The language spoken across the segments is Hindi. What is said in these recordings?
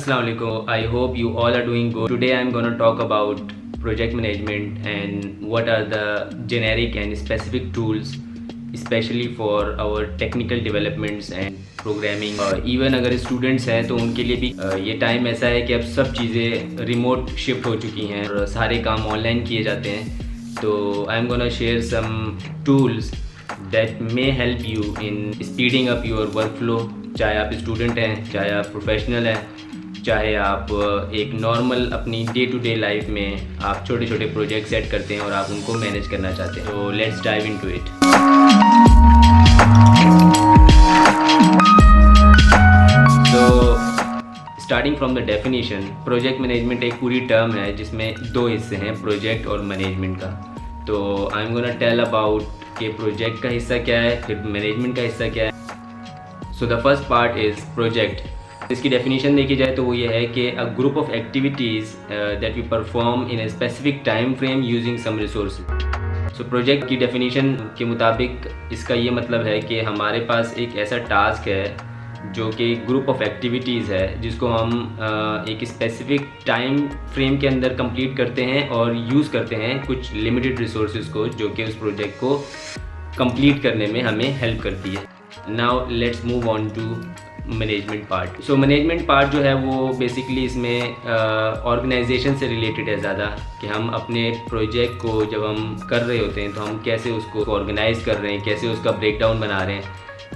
Assalamualaikum. I hope you all are doing good. Today I'm going to talk about project management and what are the generic and specific tools especially for our technical developments and programming. Even अगर स्टूडेंट्स हैं तो उनके लिए भी ये टाइम ऐसा है कि अब सब चीज़ें रिमोट शिफ्ट हो चुकी हैं और सारे काम ऑनलाइन किए जाते हैं. तो I am gonna share some tools that may help you in speeding up your workflow. चाहे आप स्टूडेंट हैं, चाहे आप प्रोफेशनल हैं, चाहे आप एक नॉर्मल अपनी डे टू डे लाइफ में आप छोटे छोटे प्रोजेक्ट सेट करते हैं और आप उनको मैनेज करना चाहते हैं. तो लेट्स डाइव इनटू इट. तो starting from the definition, project management एक पूरी टर्म है जिसमें दो हिस्से हैं, प्रोजेक्ट और मैनेजमेंट का. तो I am gonna tell about कि प्रोजेक्ट का हिस्सा क्या है, फिर मैनेजमेंट का हिस्सा क्या है. So the first part is project. इसकी डेफिनेशन देखी जाए तो वो ये है कि a group of activities that we perform in a specific time frame using some resources. So project की डेफिनेशन के मुताबिक इसका ये मतलब है कि हमारे पास एक ऐसा टास्क है जो कि ग्रुप ऑफ एक्टिविटीज़ है जिसको हम एक स्पेसिफिक टाइम फ्रेम के अंदर कंप्लीट करते हैं और यूज़ करते हैं कुछ लिमिटेड रिसोर्सेज को, जो कि उस प्रोजेक्ट को कंप्लीट करने में हमें हेल्प करती है. Now let's move on to management part. So management part जो है वो बेसिकली इसमें ऑर्गेनाइजेशन से रिलेटेड है ज़्यादा, कि हम अपने प्रोजेक्ट को जब हम कर रहे होते हैं तो हम कैसे उसको ऑर्गेनाइज़ कर रहे हैं, कैसे उसका ब्रेकडाउन बना रहे हैं.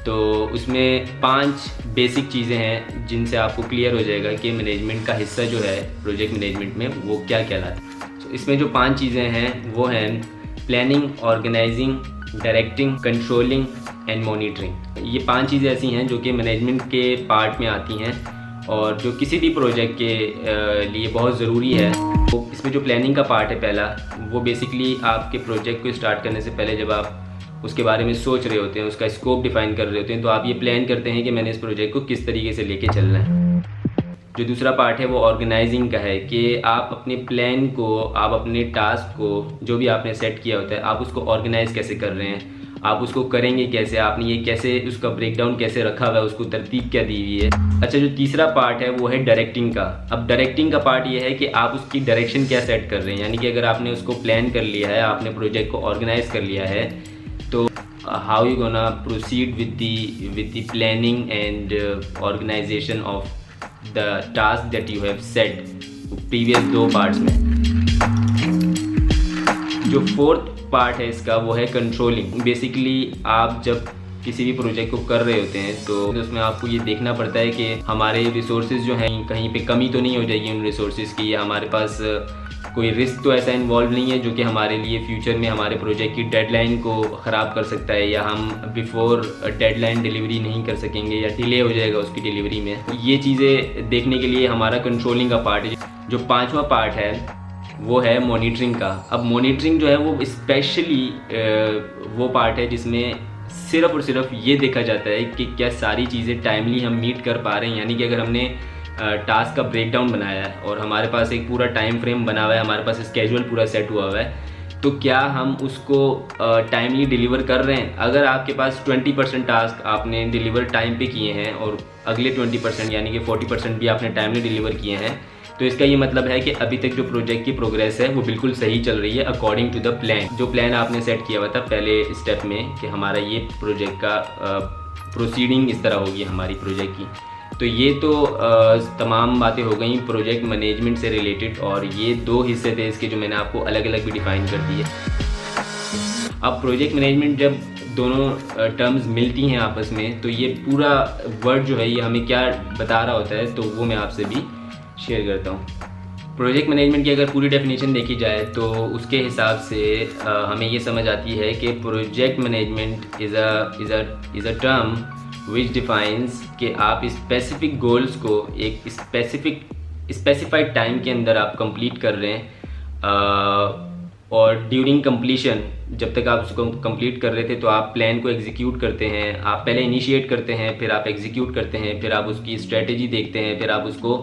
तो उसमें 5 बेसिक चीज़ें हैं जिनसे आपको क्लियर हो जाएगा कि मैनेजमेंट का हिस्सा जो है प्रोजेक्ट मैनेजमेंट में वो क्या कहलाता है. तो इसमें जो 5 चीज़ें हैं वो हैं planning, organizing, directing, controlling and monitoring. ये 5 चीज़ें ऐसी हैं जो कि मैनेजमेंट के पार्ट में आती हैं और जो किसी भी प्रोजेक्ट के लिए बहुत ज़रूरी है. तो इसमें जो प्लानिंग का पार्ट है पहला, वो बेसिकली आपके प्रोजेक्ट को स्टार्ट करने से पहले जब आप उसके बारे में सोच रहे होते हैं, उसका स्कोप डिफ़ाइन कर रहे होते हैं, तो आप ये प्लान करते हैं कि मैंने इस प्रोजेक्ट को किस तरीके से लेके चलना है. जो दूसरा पार्ट है वो ऑर्गेनाइजिंग का है कि आप अपने प्लान को, आप अपने टास्क को, जो भी आपने सेट किया होता है, आप उसको ऑर्गेनाइज़ कैसे कर रहे हैं, आप उसको करेंगे कैसे, आपने ये कैसे उसका ब्रेकडाउन कैसे रखा हुआ है, उसको तरतीब क्या दी हुई है. अच्छा, जो तीसरा पार्ट है वो है डायरेक्टिंग का. अब डायरेक्टिंग का पार्ट ये है कि आप उसकी डायरेक्शन क्या सेट कर रहे हैं. यानी कि अगर आपने उसको प्लान कर लिया है, आपने प्रोजेक्ट को ऑर्गेनाइज कर लिया है, तो how you gonna proceed with the planning and organization of the task that you have set previous 2 parts में. जो फोर्थ पार्ट है इसका वो है कंट्रोलिंग. बेसिकली आप जब किसी भी प्रोजेक्ट को कर रहे होते हैं तो उसमें आपको ये देखना पड़ता है कि हमारे रिसोर्सेज जो हैं कहीं पे कमी तो नहीं हो जाएगी उन रिसोर्सेज की, या हमारे पास कोई रिस्क तो ऐसा इन्वॉल्व नहीं है जो कि हमारे लिए फ्यूचर में हमारे प्रोजेक्ट की डेडलाइन को ख़राब कर सकता है, या हम बिफोर डेडलाइन डिलीवरी नहीं कर सकेंगे या डिले हो जाएगा उसकी डिलीवरी में. ये चीज़ें देखने के लिए हमारा कंट्रोलिंग का पार्ट है. जो 5वां पार्ट है वो है मॉनिटरिंग का. अब मॉनिटरिंग जो है वो स्पेशली वो पार्ट है जिसमें सिर्फ़ और सिर्फ ये देखा जाता है कि क्या सारी चीज़ें टाइमली हम मीट कर पा रहे हैं. यानी कि अगर हमने टास्क का ब्रेकडाउन बनाया है और हमारे पास एक पूरा टाइम फ्रेम बना हुआ है, हमारे पास स्केजुअल पूरा सेट हुआ है, तो क्या हम उसको टाइमली डिलीवर कर रहे हैं. अगर आपके पास 20% टास्क आपने डिलीवर टाइम पे किए हैं और अगले 20% यानी कि 40% भी आपने टाइमली डिलीवर किए हैं, तो इसका ये मतलब है कि अभी तक जो प्रोजेक्ट की प्रोग्रेस है वो बिल्कुल सही चल रही है अकॉर्डिंग टू द प्लान. जो प्लान आपने सेट किया हुआ था पहले स्टेप में कि हमारा ये प्रोजेक्ट का प्रोसीडिंग इस तरह होगी हमारी प्रोजेक्ट की. तो ये तो तमाम बातें हो गई प्रोजेक्ट मैनेजमेंट से रिलेटेड, और ये 2 हिस्से थे इसके जो मैंने आपको अलग अलग भी डिफ़ाइन कर दिए. अब प्रोजेक्ट मैनेजमेंट जब दोनों टर्म्स मिलती हैं आपस में, तो ये पूरा वर्ड जो है ये हमें क्या बता रहा होता है, तो वो मैं आपसे भी शेयर करता हूँ. प्रोजेक्ट मैनेजमेंट की अगर पूरी डेफिनेशन देखी जाए तो उसके हिसाब से हमें ये समझ आती है कि project management is a term which defines कि आप स्पेसिफिक गोल्स को एक स्पेसिफाइड टाइम के अंदर आप कंप्लीट कर रहे हैं, और ड्यूरिंग कंप्लीशन जब तक आप उसको कंप्लीट कर रहे थे तो आप प्लान को एग्जीक्यूट करते हैं. आप पहले इनिशिएट करते हैं, फिर आप एग्जीक्यूट करते हैं, फिर आप उसकी स्ट्रेटेजी देखते हैं, फिर आप उसको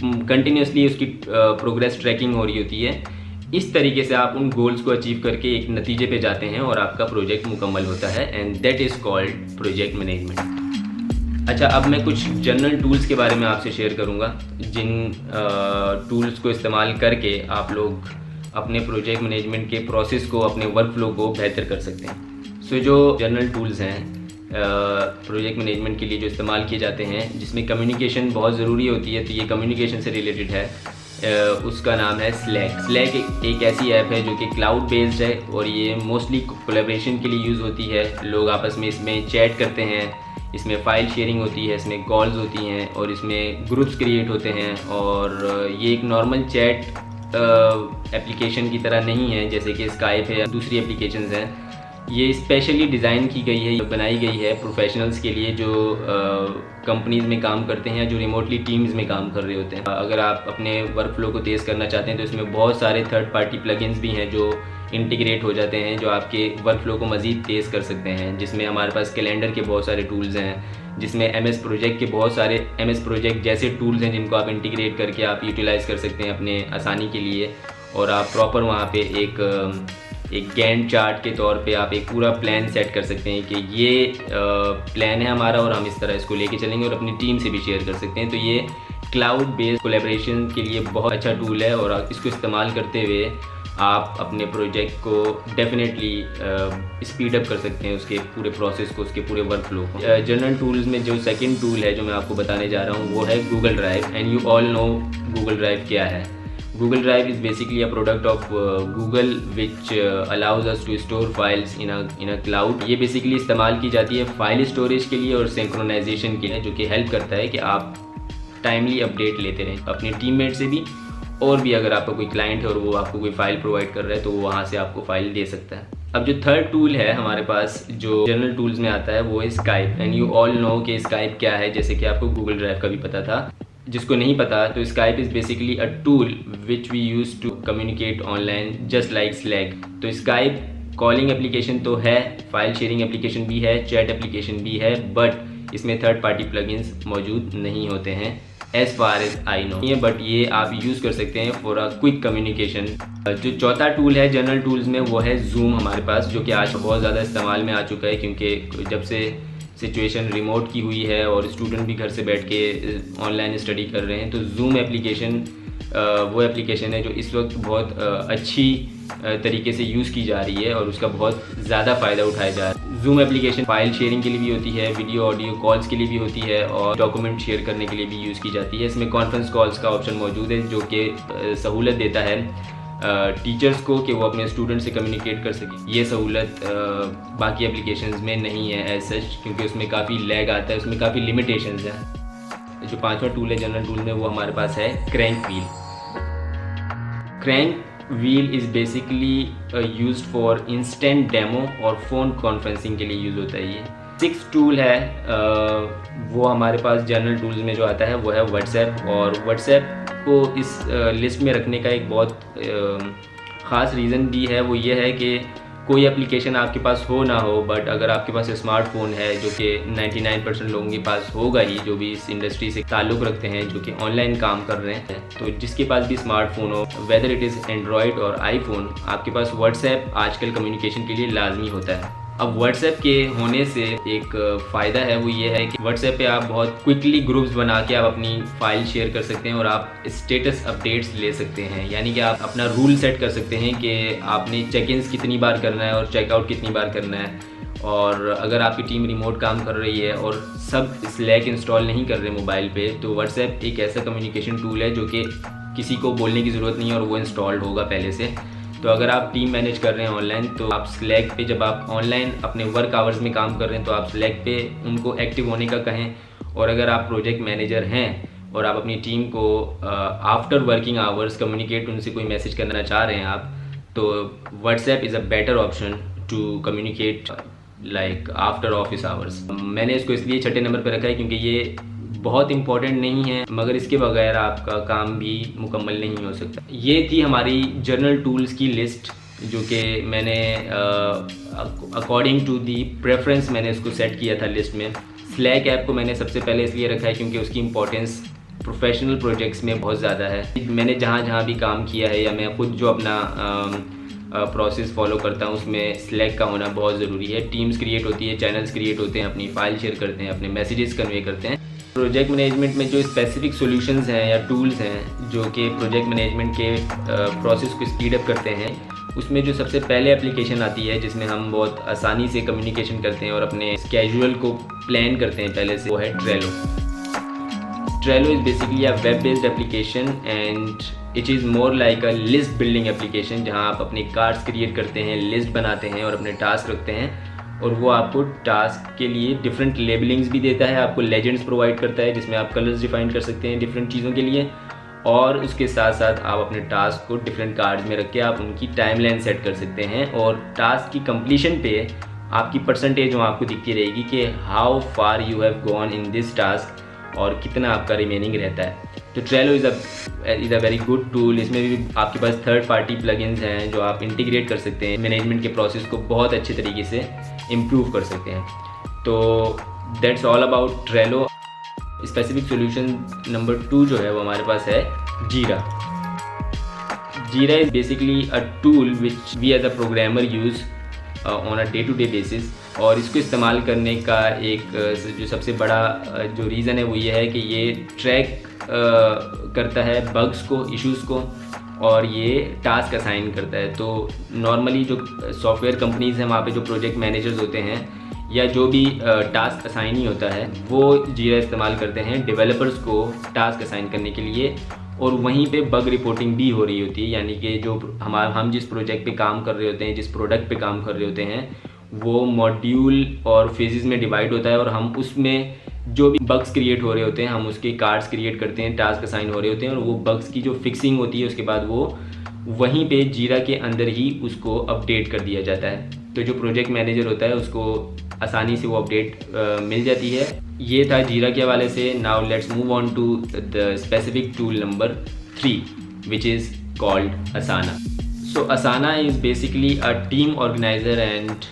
कंटिन्यूसली उसकी प्रोग्रेस ट्रैकिंग हो रही होती है. इस तरीके से आप उन गोल्स को अचीव करके एक नतीजे पे जाते हैं और आपका प्रोजेक्ट मुकम्मल होता है, and that is called project management. अच्छा, अब मैं कुछ जनरल टूल्स के बारे में आपसे शेयर करूँगा जिन टूल्स को इस्तेमाल करके आप लोग अपने प्रोजेक्ट मैनेजमेंट के प्रोसेस को, अपने वर्क फ्लो को बेहतर कर सकते हैं। सो जो जनरल टूल्स हैं प्रोजेक्ट मैनेजमेंट के लिए जो इस्तेमाल किए जाते हैं, जिसमें कम्युनिकेशन बहुत ज़रूरी होती है, तो ये कम्युनिकेशन से रिलेटेड है। उसका नाम है स्लैक। स्लैक एक ऐसी ऐप है जो कि क्लाउड बेस्ड है और ये मोस्टली कोलैबोरेशन के लिए यूज़ होती है। लोग आपस में इसमें चैट करते हैं, इसमें फ़ाइल शेयरिंग होती है, इसमें कॉल्स होती हैं और इसमें ग्रुप्स क्रिएट होते हैं। और ये एक नॉर्मल चैट एप्लीकेशन की तरह नहीं है जैसे कि स्काइप है या दूसरी एप्लीकेशंस हैं। ये स्पेशली डिज़ाइन की गई है, बनाई गई है प्रोफेशनल्स के लिए जो कंपनीज़ में काम करते हैं या जो रिमोटली टीम्स में काम कर रहे होते हैं। अगर आप अपने वर्क फ्लो को तेज़ करना चाहते हैं तो इसमें बहुत सारे थर्ड पार्टी प्लगइन्स भी हैं जो इंटीग्रेट हो जाते हैं, जो आपके वर्क फ्लो को मज़ीद तेज़ कर सकते हैं। जिसमें हमारे पास कैलेंडर के बहुत सारे टूल्स हैं, जिसमें MS प्रोजेक्ट के बहुत सारे MS प्रोजेक्ट जैसे टूल्स हैं जिनको आप इंटीग्रेट करके आप यूटिलाइज़ कर सकते हैं अपने आसानी के लिए। और आप प्रॉपर वहाँ पे एक गैंट चार्ट के तौर पे आप एक पूरा प्लान सेट कर सकते हैं कि ये प्लान है हमारा और हम इस तरह इसको लेके चलेंगे और अपनी टीम से भी शेयर कर सकते हैं। तो ये क्लाउड बेस्ड कोलैबोरेशन के लिए बहुत अच्छा टूल है और इसको इस्तेमाल करते हुए आप अपने प्रोजेक्ट को डेफिनेटली स्पीड अप कर सकते हैं, उसके पूरे प्रोसेस को, उसके पूरे वर्क फ्लो को। जनरल टूल्स में जो सेकंड टूल है जो मैं आपको बताने जा रहा हूँ वो है Google drive. And you all know Google drive क्या है। Google Drive is basically a product of Google which allows us to store files in a cloud। ये बेसिकली इस्तेमाल की जाती है फाइल स्टोरेज के लिए और सिंक्रोनाइजेशन के लिए, जो कि हेल्प करता है कि आप टाइमली अपडेट लेते रहें अपने टीममेट से भी, और भी अगर आपका कोई क्लाइंट है और वो आपको कोई फाइल प्रोवाइड कर रहा है तो वो वहाँ से आपको फाइल दे सकता है। अब जो थर्ड टूल है हमारे पास जो जनरल टूल्स में आता है वो है Skype. And you all know कि स्काइप क्या है, जैसे कि आपको गूगल ड्राइव का भी पता था। जिसको नहीं पता तो Skype is basically a tool which we use to communicate online just like Slack. तो स्काइप कॉलिंग एप्लीकेशन तो है, फाइल शेयरिंग एप्लीकेशन भी है, चैट एप्लीकेशन भी है, बट इसमें थर्ड पार्टी प्लगइन्स मौजूद नहीं होते हैं as far as I know. But ये आप यूज़ कर सकते हैं फॉर अ क्विक कम्युनिकेशन। जो चौथा टूल है जनरल टूल्स में वो है जूम हमारे पास, जो कि आज बहुत ज़्यादा इस्तेमाल में आ चुका है क्योंकि जब से सिचुएशन रिमोट की हुई है और स्टूडेंट भी घर से बैठ के ऑनलाइन स्टडी कर रहे हैं, तो जूम एप्लीकेशन वो एप्लीकेशन है जो इस वक्त बहुत अच्छी तरीके से यूज़ की जा रही है और उसका बहुत ज़्यादा फ़ायदा उठाया जा रहा है। जूम एप्लीकेशन फाइल शेयरिंग के लिए भी होती है, वीडियो ऑडियो कॉल्स के लिए भी होती है और डॉक्यूमेंट शेयर करने के लिए भी यूज़ की जाती है। इसमें कॉन्फ्रेंस कॉल्स का ऑप्शन मौजूद है जो कि सहूलत देता है टीचर्स को कि वो अपने स्टूडेंट से कम्युनिकेट कर सकें। ये सहूलत बाकी एप्लीकेशंस में नहीं है एज सच, क्योंकि उसमें काफ़ी लैग आता है, उसमें काफ़ी लिमिटेशंस हैं। जो पांचवा टूल है जनरल टूल में वो हमारे पास है crank wheel. Crank wheel is basically used for instant demo और फ़ोन कॉन्फ्रेंसिंग के लिए यूज़ होता है। ये 6 टूल है वो हमारे पास जनरल टूल्स में जो आता है वो है व्हाट्सएप। और व्हाट्सएप को इस लिस्ट में रखने का एक बहुत ख़ास रीज़न भी है, वो ये है कि कोई एप्लीकेशन आपके पास हो ना हो, बट अगर आपके पास स्मार्टफोन है, जो कि 99% लोगों के पास होगा ही जो भी इस इंडस्ट्री से ताल्लुक़ रखते हैं, जो कि ऑनलाइन काम कर रहे हैं, तो जिसके पास भी स्मार्टफोन हो, वेदर इट इज़ एंड्रॉयड और आईफोन, आपके पास व्हाट्सएप आजकल कम्युनिकेशन के लिए लाजमी होता है। अब व्हाट्सएप के होने से एक फ़ायदा है, वो ये है कि व्हाट्सएप पे आप बहुत क्विकली ग्रुप्स बना के आप अपनी फ़ाइल शेयर कर सकते हैं और आप स्टेटस अपडेट्स ले सकते हैं। यानी कि आप अपना रूल सेट कर सकते हैं कि आपने चेक इन्स कितनी बार करना है और चेकआउट कितनी बार करना है। और अगर आपकी टीम रिमोट काम कर रही है और सब स्लैक इंस्टॉल नहीं कर रहे मोबाइल पे, तो व्हाट्सएप एक ऐसा कम्युनिकेशन टूल है जो कि किसी को बोलने की ज़रूरत नहीं है और वो इंस्टॉल्ड होगा पहले से। तो अगर आप टीम मैनेज कर रहे हैं ऑनलाइन, तो आप स्लैक पे जब आप ऑनलाइन अपने वर्क आवर्स में काम कर रहे हैं तो आप स्लैक पे उनको एक्टिव होने का कहें। और अगर आप प्रोजेक्ट मैनेजर हैं और आप अपनी टीम को आफ्टर वर्किंग आवर्स कम्युनिकेट, उनसे कोई मैसेज करना चाह रहे हैं आप, तो WhatsApp is a better option to communicate like after office hours. मैंने इसको इसलिए छठे नंबर पर रखा है क्योंकि ये बहुत इंपॉर्टेंट नहीं है, मगर इसके बगैर आपका काम भी मुकम्मल नहीं हो सकता। ये थी हमारी जनरल टूल्स की लिस्ट, जो कि मैंने अकॉर्डिंग टू दी प्रेफरेंस मैंने इसको सेट किया था लिस्ट में। स्लैक ऐप को मैंने सबसे पहले इसलिए रखा है क्योंकि उसकी इंपॉर्टेंस प्रोफेशनल प्रोजेक्ट्स में बहुत ज़्यादा है। मैंने जहाँ जहाँ भी काम किया है या मैं खुद जो अपना प्रोसेस फॉलो करता हूँ उसमें स्लैक का होना बहुत ज़रूरी है। टीम्स क्रिएट होती है, चैनल्स क्रिएट होते हैं, अपनी फाइल शेयर करते हैं, अपने मैसेजेस कन्वे करते हैं। प्रोजेक्ट मैनेजमेंट में जो स्पेसिफिक सॉल्यूशंस हैं या टूल्स हैं जो कि प्रोजेक्ट मैनेजमेंट के प्रोसेस को स्पीड अप करते हैं, उसमें जो सबसे पहले एप्लीकेशन आती है जिसमें हम बहुत आसानी से कम्युनिकेशन करते हैं और अपने स्केड्यूल को प्लान करते हैं पहले से, वो है Trello. Trello is basically a web based application and it is more like a list building application, जहां आप अपने कार्ड्स क्रिएट करते हैं, लिस्ट बनाते हैं और अपने टास्क रखते हैं, और वो आपको टास्क के लिए डिफरेंट लेबलिंग्स भी देता है, आपको लेजेंड्स प्रोवाइड करता है जिसमें आप कलर्स डिफाइन कर सकते हैं डिफरेंट चीज़ों के लिए, और उसके साथ साथ आप अपने टास्क को डिफरेंट कार्ड्स में रख के आप उनकी टाइमलाइन सेट कर सकते हैं, और टास्क की कंप्लीशन पे आपकी परसेंटेज वहाँ आपको दिखती रहेगी कि how far you have gone in this task और कितना आपका रिमेनिंग रहता है। तो Trello is a very good tool. इसमें भी आपके पास थर्ड पार्टी प्लगइन्स हैं जो आप इंटीग्रेट कर सकते हैं, मैनेजमेंट के प्रोसेस को बहुत अच्छे तरीके से इम्प्रूव कर सकते हैं। तो that's all about Trello. Specific solution number 2 जो है वो हमारे पास है Jira. Jira is basically a tool which we as a programmer use on a day to day basis, और इसको इस्तेमाल करने का एक जो सबसे बड़ा जो रीज़न है वो ये है कि ये ट्रैक करता है बग्स को, इश्यूज़ को, और ये टास्क असाइन करता है। तो नॉर्मली जो सॉफ्टवेयर कंपनीज़ हैं वहाँ पे जो प्रोजेक्ट मैनेजर्स होते हैं या जो भी टास्क असाइन ही होता है वो जीरा इस्तेमाल करते हैं डेवलपर्स को टास्क असाइन करने के लिए, और वहीं पे बग रिपोर्टिंग भी हो रही होती है। यानी कि जो हम जिस प्रोजेक्ट पे काम कर रहे होते हैं, जिस प्रोडक्ट पे काम कर रहे होते हैं, वो मॉड्यूल और फेजेस में डिवाइड होता है, और हम उसमें जो भी बग्स क्रिएट हो रहे होते हैं हम उसके कार्ड्स क्रिएट करते हैं, टास्क असाइन हो रहे होते हैं, और वो बग्स की जो फिक्सिंग होती है उसके बाद वो वहीं पे जीरा के अंदर ही उसको अपडेट कर दिया जाता है। तो जो प्रोजेक्ट मैनेजर होता है उसको आसानी से वो अपडेट मिल जाती है। ये था जीरा के हवाले से। Now let's move on to the specific tool number 3 which is called Asana. So Asana is basically a team organizer and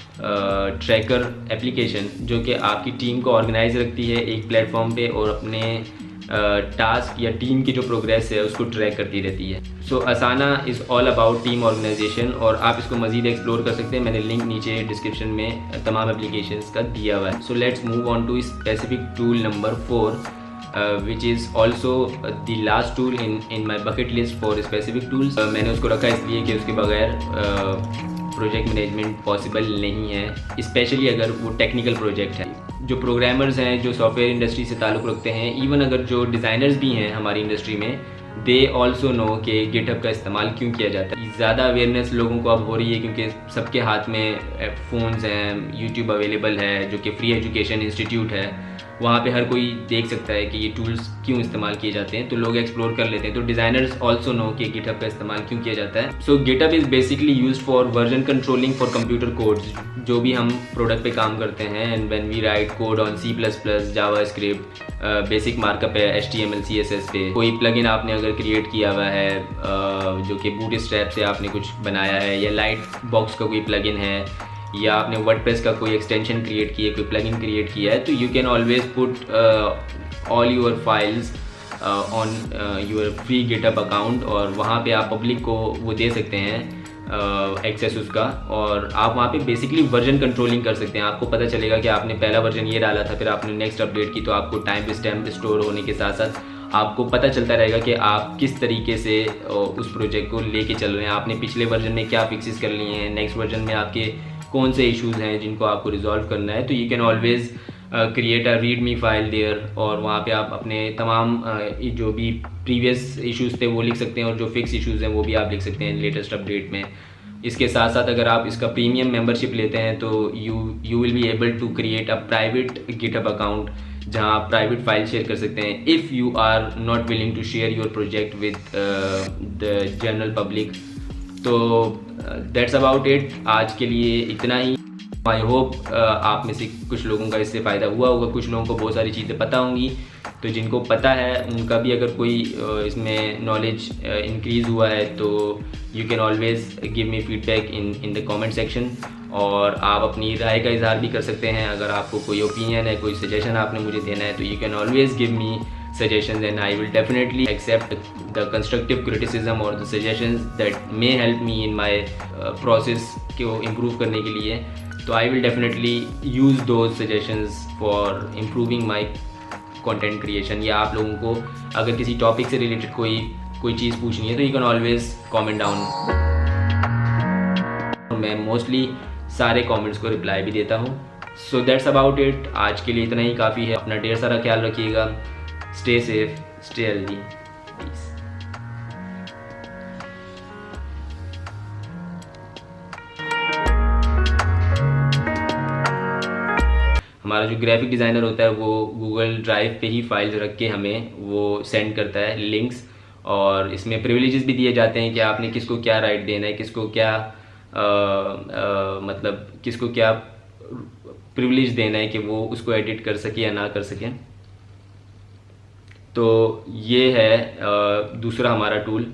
tracker application जो कि आपकी टीम को ऑर्गेनाइज रखती है एक प्लेटफॉर्म पे, और अपने टास्क या टीम की जो प्रोग्रेस है उसको ट्रैक करती रहती है। So Asana is all about team organization, और आप इसको मज़ीद एक्सप्लोर कर सकते हैं। मैंने लिंक नीचे डिस्क्रिप्शन में तमाम एप्लीकेशंस का दिया हुआ है। So let's move on to specific tool number 4 which is also the last tool in my bucket list for specific tools। मैंने उसको रखा इसलिए कि उसके बगैर प्रोजेक्ट मैनेजमेंट पॉसिबल नहीं है, स्पेशली अगर वो टेक्निकल प्रोजेक्ट है। जो प्रोग्रामर्स हैं, जो सॉफ्टवेयर इंडस्ट्री से ताल्लुक़ रखते हैं, इवन अगर जो डिज़ाइनर्स भी हैं हमारी इंडस्ट्री में, दे ऑल्सो नो कि गिटहब का इस्तेमाल क्यों किया जाता है। ज़्यादा अवेयरनेस लोगों को अब हो रही है क्योंकि सबके हाथ में फ़ोन्स हैं, यूट्यूब अवेलेबल है जो कि फ्री एजुकेशन इंस्टीट्यूट है, वहाँ पे हर कोई देख सकता है कि ये टूल्स क्यों इस्तेमाल किए जाते हैं, तो लोग एक्सप्लोर कर लेते हैं। तो डिज़ाइनर्स ऑल्सो नो कि गिटहब का इस्तेमाल क्यों किया जाता है। So GitHub is basically used for version controlling for computer codes. जो भी हम प्रोडक्ट पे काम करते हैं, and when we write code on C++, JavaScript, basic markup है HTML CSS पे, कोई प्लगइन आपने अगर क्रिएट किया हुआ है जो कि बूटस्ट्रैप से आपने कुछ बनाया है, या लाइट बॉक्स का कोई प्लगइन है, या आपने वर्डप्रेस का कोई एक्सटेंशन क्रिएट किया है, कोई प्लगइन क्रिएट किया है, तो you can always put all your files on your free GitHub account, और वहाँ पे आप पब्लिक को वो दे सकते हैं एक्सेस उसका, और आप वहाँ पे बेसिकली वर्जन कंट्रोलिंग कर सकते हैं। आपको पता चलेगा कि आपने पहला वर्जन ये डाला था, फिर आपने नेक्स्ट अपडेट की, तो आपको टाइम स्टैम्प स्टोर होने के साथ साथ आपको पता चलता रहेगा कि आप किस तरीके से उस प्रोजेक्ट को लेके चल रहे हैं, आपने पिछले वर्जन में क्या फिक्सेस कर लिए हैं, नेक्स्ट वर्जन में आपके कौन से इश्यूज़ हैं जिनको आपको रिजॉल्व करना है। तो you can always create a read me file there, और वहाँ पे आप अपने तमाम जो भी प्रीवियस इश्यूज़ थे वो लिख सकते हैं, और जो फिक्स इश्यूज़ हैं वो भी आप लिख सकते हैं लेटेस्ट अपडेट में। इसके साथ साथ अगर आप इसका प्रीमियम मेंबरशिप लेते हैं तो you will be able to create a private GitHub account जहाँ आप प्राइवेट फाइल शेयर कर सकते हैं, if you are not willing to share your project with the general public. तो दैट्स अबाउट इट। आज के लिए इतना ही। आई होप आप में से कुछ लोगों का इससे फ़ायदा हुआ होगा, कुछ लोगों को बहुत सारी चीज़ें पता होंगी, तो जिनको पता है उनका भी अगर कोई इसमें नॉलेज इंक्रीज़ हुआ है तो you can always give me feedback in the comment section, और आप अपनी राय का इजहार भी कर सकते हैं। अगर आपको कोई ओपिनियन है, कोई सजेशन आपने मुझे देना है, तो you can always give me suggestions, and I will definitely accept the constructive criticism or the suggestions that may help me in my process को improve करने के लिए. तो I will definitely use those suggestions for improving my content creation. या आप लोगों को अगर किसी टॉपिक से रिलेटेड कोई चीज़ पूछनी है तो you can always comment down. मैं मोस्टली सारे कमेंट्स को रिप्लाई भी देता हूँ. So that's about it. आज के लिए इतना ही काफ़ी है. अपना ढेर सारा ख्याल रखिएगा. Stay safe, stay healthy. Peace. हमारा जो ग्राफिक डिज़ाइनर होता है वो गूगल ड्राइव पे ही फाइल्स रख के हमें वो सेंड करता है लिंक्स, और इसमें प्रिविलेजेस भी दिए जाते हैं कि आपने किसको क्या राइट देना है, किसको क्या मतलब किसको क्या प्रिविलेज देना है कि वो उसको एडिट कर सके या ना कर सके. तो ये है दूसरा हमारा टूल.